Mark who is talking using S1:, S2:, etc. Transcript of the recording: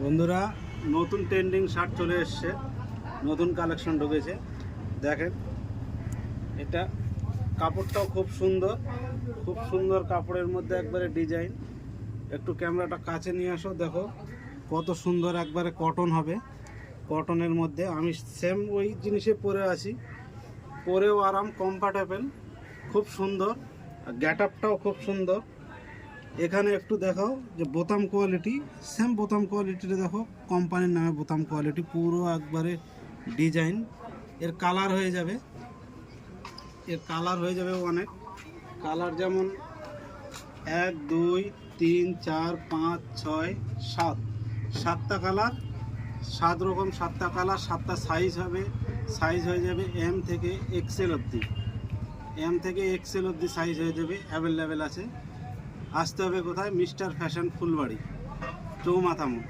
S1: বন্ধুরা, নতুন trending shirt চলে এসছে, নতুন কালেকশন ঢুকেছে। দেখেন, এটা কাপড়টাও খুব সুন্দর কাপড়ের মধ্যে একবারে ডিজাইন। একটু ক্যামেরাটা কাছে নিয়ে আসো, দেখো কত সুন্দর, একবারে কটন হবে। কটনের মধ্যে আমি সেম ওই জিনিসে পরে আছি, পরেও আরাম, কমফর্টেবল, খুব সুন্দর। গেট আপটাও খুব সুন্দর। এখানে একটু দেখাও যে বোতাম কোয়ালিটি, সেম বোতাম কোয়ালিটিটা দেখো, কোম্পানির নামে বোতাম কোয়ালিটি, পুরো একবারে ডিজাইন। এর কালার হয়ে যাবে, অনেক কালার, যেমন 1 2 3 4 5 6 7, 7টা কালার, 7 রকম, 7টা কালার, 7টা সাইজ হবে। সাইজ হয়ে যাবে এম থেকে এক্সেল অবধি, সাইজ হয়ে যাবে, অ্যাভেলেবেল আছে। আসতে হবে কোথায়? মিস্টার ফ্যাশন, ফুলবাড়ি, চৌমাথা মোড়।